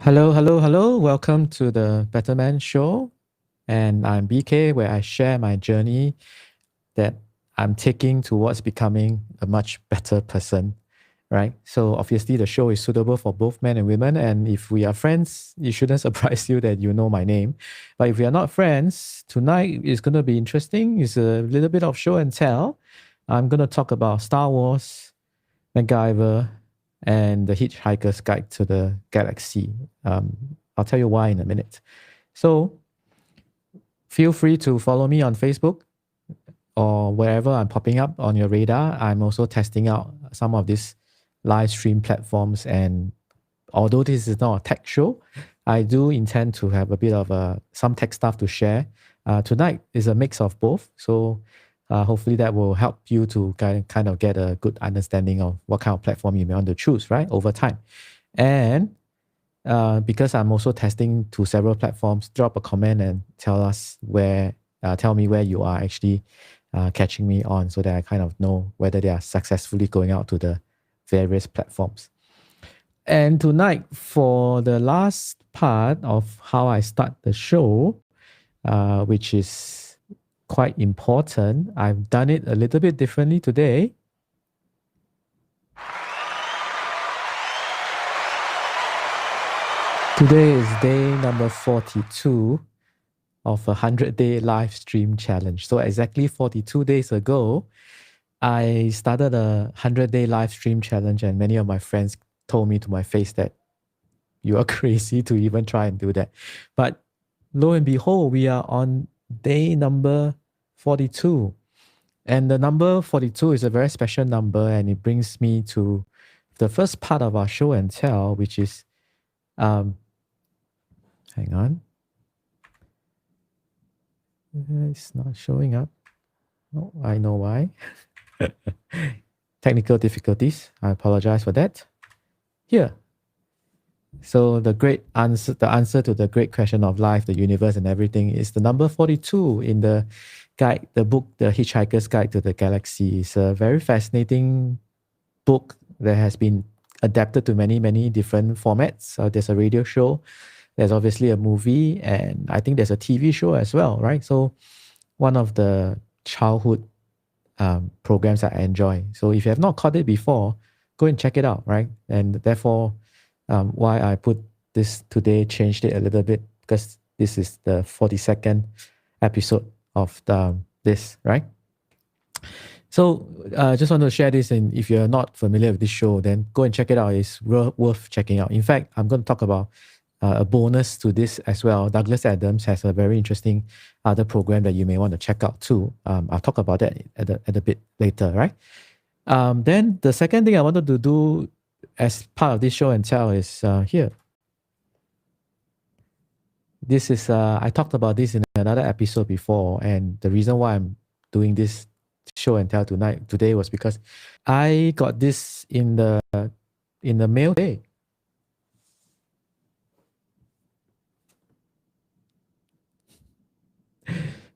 Hello, hello, hello. Welcome to the Better Man Show. And I'm BK, where I share my journey that I'm taking towards becoming a much better person, right? So, obviously, the show is suitable for both men and women. And if we are friends, it shouldn't surprise you that you know my name. But if we are not friends, tonight is going to be interesting. It's a little bit of show and tell. I'm going to talk about Star Wars, MacGyver, and the Hitchhiker's Guide to the Galaxy. I'll tell you why in a minute. So feel free to follow me on Facebook or wherever I'm popping up on your radar. I'm also testing out some of these live stream platforms. And although this is not a tech show, I do intend to have a bit of some tech stuff to share. Tonight is a mix of both. So hopefully that will help you to kind of get a good understanding of what kind of platform you may want to choose, right, over time. And because I'm also testing to several platforms, drop a comment and tell me where you are actually catching me on, so that I kind of know whether they are successfully going out to the various platforms. And tonight, for the last part of how I start the show, which is quite important, I've done it a little bit differently today. Today is day number 42 of a 100-day live stream challenge. So exactly 42 days ago, I started a 100-day live stream challenge, and many of my friends told me to my face that you are crazy to even try and do that. But lo and behold, we are on day number 42. And the number 42 is a very special number, and it brings me to the first part of our show and tell, which is, hang on. It's not showing up. Oh, I know why. Technical difficulties. I apologize for that. Here. So the answer to the great question of life, the universe, and everything is the number 42 in the guide, the book, The Hitchhiker's Guide to the Galaxy. It's a very fascinating book that has been adapted to many, many different formats. There's a radio show, there's obviously a movie, and I think there's a TV show as well, right? So one of the childhood programs that I enjoy. So if you have not caught it before, go and check it out, right? And therefore, why I put this today, changed it a little bit, because this is the 42nd episode of this, right? So just want to share this, and if you're not familiar with this show, then go and check it out. It's worth checking out. In fact, I'm going to talk about a bonus to this as well. Douglas Adams has a very interesting other program that you may want to check out too. I'll talk about that at a bit later, right? Then the second thing I wanted to do as part of this show and tell is here. This is, I talked about this in another episode before, and the reason why I'm doing this show and tell today was because I got this in the mail today.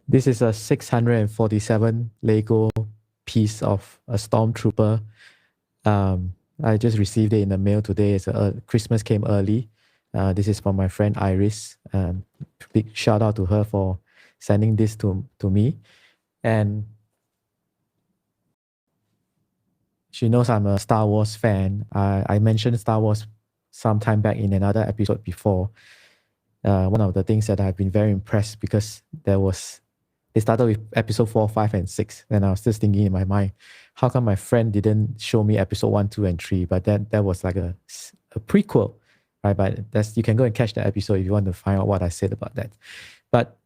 This is a 647 Lego piece of a Stormtrooper. I just received it in the mail today. Christmas came early. This is from my friend Iris. Big shout out to her for sending this to me. And she knows I'm a Star Wars fan. I mentioned Star Wars sometime back in another episode before. One of the things that I've been very impressed, because they started with episode 4, 5, and 6. And I was just thinking in my mind, how come my friend didn't show me episode 1, 2, and 3? But that was like a prequel, right? But you can go and catch the episode if you want to find out what I said about that. But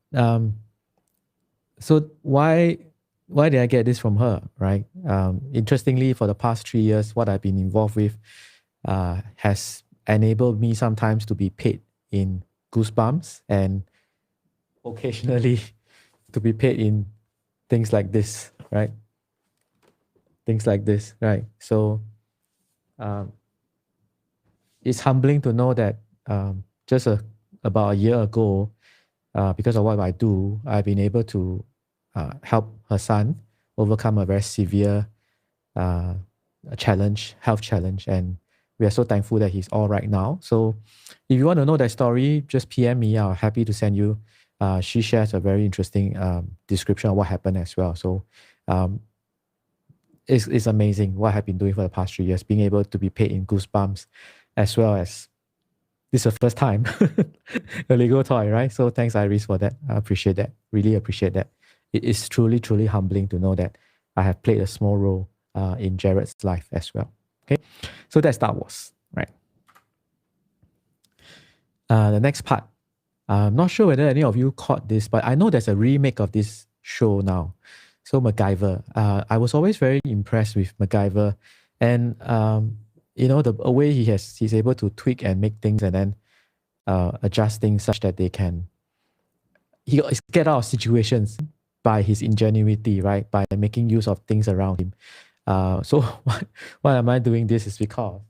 so why did I get this from her, right? Interestingly, for the past 3 years, what I've been involved with has enabled me sometimes to be paid in goosebumps, and occasionally to be paid in things like this, right? Things like this, right? So it's humbling to know that just about a year ago, because of what I do, I've been able to help her son overcome a very severe health challenge, and we are so thankful that he's all right now. So if you want to know that story, just PM me. I'm happy to send you. She shares a very interesting description of what happened as well. So it's amazing what I've been doing for the past 3 years, being able to be paid in Goosebumps, as well as this is the first time a Lego toy, right? So thanks, Iris, for that. I appreciate that. Really appreciate that. It is truly, truly humbling to know that I have played a small role in Jared's life as well. Okay, so that's Star Wars, right? The next part, I'm not sure whether any of you caught this, but I know there's a remake of this show now. So MacGyver, I was always very impressed with MacGyver, and the way he's able to tweak and make things and then adjust things such that he get out of situations by his ingenuity, right? By making use of things around him. So why am I doing this is because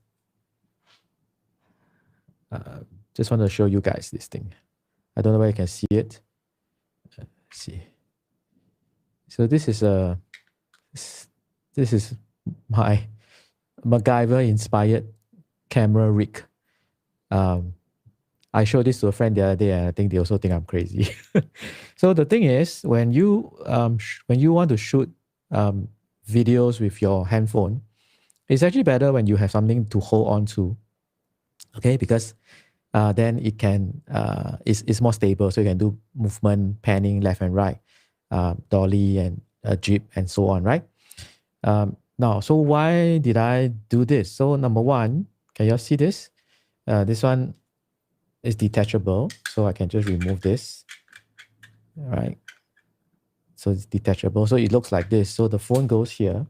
just want to show you guys this thing. I don't know whether you can see it. Let's see. So this is my MacGyver inspired camera rig. I showed this to a friend the other day, and I think they also think I'm crazy. So the thing is, when you want to shoot videos with your handphone, it's actually better when you have something to hold on to. Okay, because then it can it's more stable, so you can do movement, panning left and right, dolly and jib and so on, right? Now, so why did I do this? So number one, can you all see this? This one is detachable, so I can just remove this. All right. So it's detachable, so it looks like this. So the phone goes here.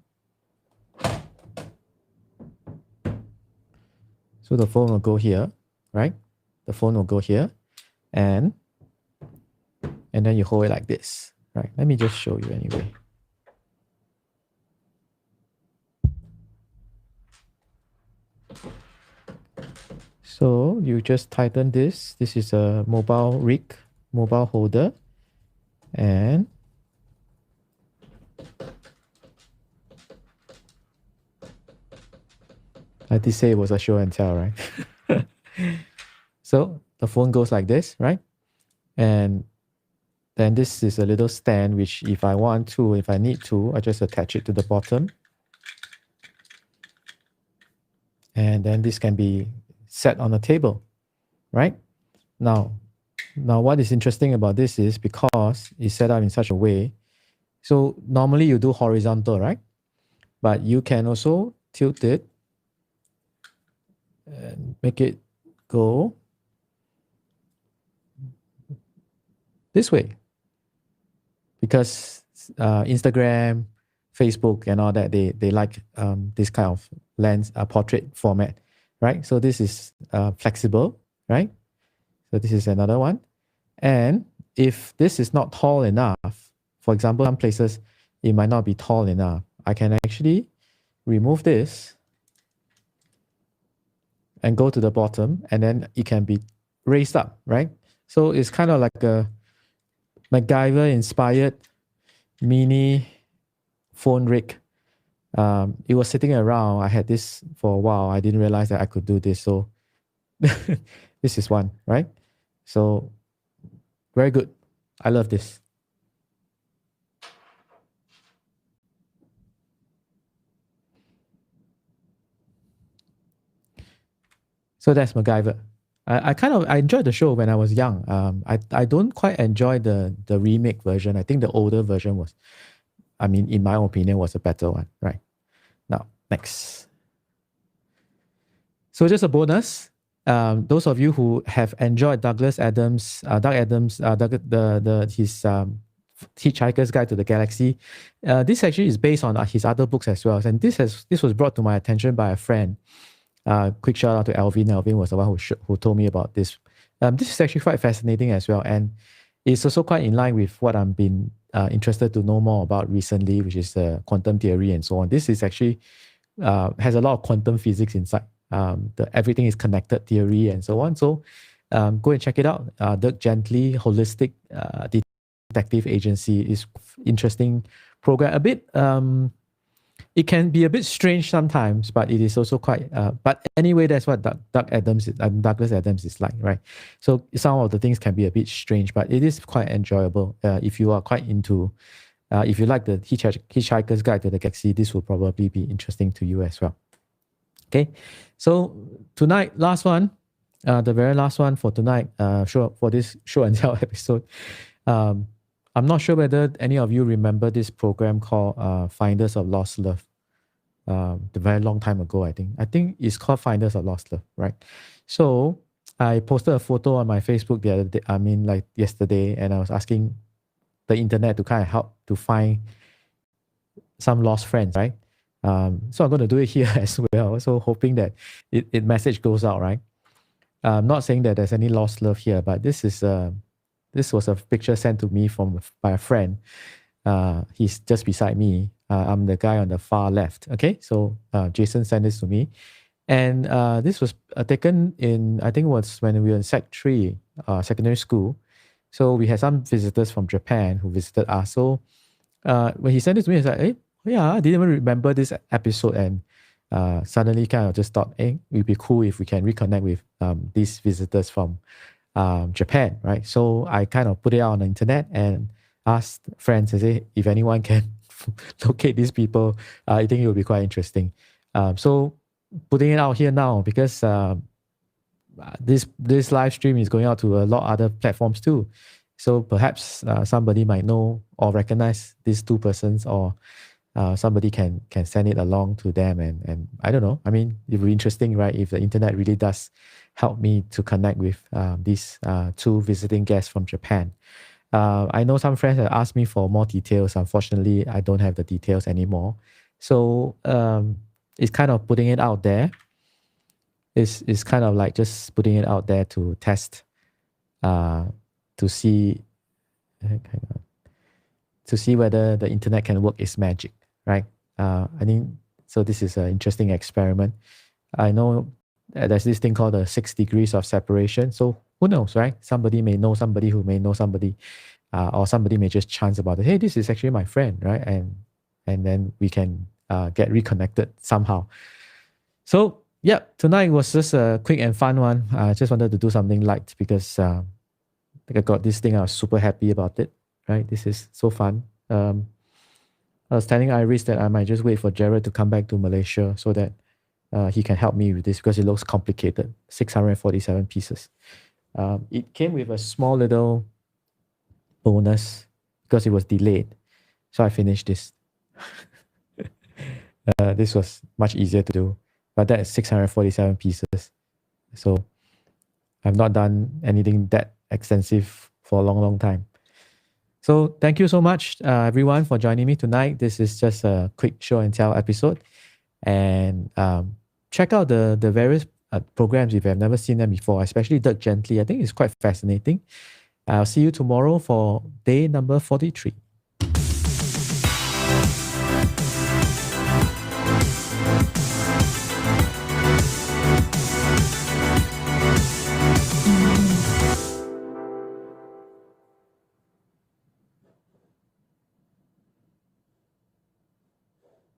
So the phone will go here, right? The phone will go here, and then you hold it like this, right? Let me just show you anyway. So you just tighten this. This is a mobile rig, mobile holder, and I did say it was a show and tell, right? So the phone goes like this, right? And then this is a little stand, which if I need to, I just attach it to the bottom. And then this can be set on a table, right? Now what is interesting about this is because it's set up in such a way. So normally you do horizontal, right? But you can also tilt it and make it go this way. Because Instagram, Facebook and all that, they like this kind of lens portrait format, right? So this is flexible, right? So this is another one. And if this is not tall enough, for example, some places it might not be tall enough, I can actually remove this and go to the bottom, and then it can be raised up, right? So it's kind of like a MacGyver inspired mini phone rig. It was sitting around. I had this for a while. I didn't realize that I could do this. So this is one, right? So very good. I love this. So that's MacGyver. I enjoyed the show when I was young. I don't quite enjoy the remake version. I think the older version was, in my opinion, was a better one. Right. Now, next. So just a bonus. Those of you who have enjoyed Doug Adams, his Hitchhiker's Guide to the Galaxy, this actually is based on his other books as well. And this was brought to my attention by a friend. Quick shout out to Alvin. Alvin was the one who told me about this. This is actually quite fascinating as well, and it's also quite in line with what I've been interested to know more about recently, which is quantum theory and so on. This is actually has a lot of quantum physics inside. Everything is connected theory and so on. So go and check it out. Dirk Gently, Holistic Detective Agency is interesting program. A bit it can be a bit strange sometimes, but it is also quite. But anyway, that's what Douglas Adams is like, right? So some of the things can be a bit strange, but it is quite enjoyable. If you are quite into, if you like the Hitchhiker's Guide to the Galaxy, this will probably be interesting to you as well. Okay, so tonight, last one, the very last one for tonight. For this show and tell episode. I'm not sure whether any of you remember this program called Finders of Lost Love. The very long time ago, I think it's called Finders of Lost Love, right? So I posted a photo on my Facebook the other day, like yesterday, and I was asking the internet to kind of help to find some lost friends, right? So I'm going to do it here as well. So hoping that it message goes out, right? I'm not saying that there's any lost love here, but this was a picture sent to me by a friend. He's just beside me. I'm the guy on the far left. Okay, so Jason sent this to me, and this was taken in, I think it was when we were in Sec 3, secondary school. So we had some visitors from Japan who visited us. So when he sent it to me, I was like, hey, yeah, I didn't even remember this episode, and suddenly kind of just thought, hey, it'd be cool if we can reconnect with these visitors from Japan, right? So I kind of put it out on the internet and asked friends to say if anyone can locate these people. I think it will be quite interesting. So putting it out here now, because this live stream is going out to a lot of other platforms too. So perhaps somebody might know or recognize these two persons, or somebody can send it along to them, and I don't know. I mean, it would be interesting, right? If the internet really does help me to connect with these two visiting guests from Japan. I know some friends have asked me for more details. Unfortunately, I don't have the details anymore. So it's kind of putting it out there. It's kind of like just putting it out there to test, to see whether the internet can work its magic, right? I think so. This is an interesting experiment. I know there's this thing called the 6 degrees of separation. So who knows, right? Somebody may know somebody who may know somebody, or somebody may just chance about it. Hey, this is actually my friend, right? And then we can get reconnected somehow. So yeah, tonight was just a quick and fun one. I just wanted to do something light because I got this thing. I was super happy about it, right? This is so fun. I was telling Iris that I might just wait for Jared to come back to Malaysia so that he can help me with this, because it looks complicated. 647 pieces. It came with a small little bonus because it was delayed. So I finished this. This was much easier to do, but that is 647 pieces. So I've not done anything that extensive for a long, long time. So thank you so much, everyone, for joining me tonight. This is just a quick show and tell episode. And check out the various programs if you have never seen them before, especially Dirk Gently. I think it's quite fascinating. I'll see you tomorrow for day number 43.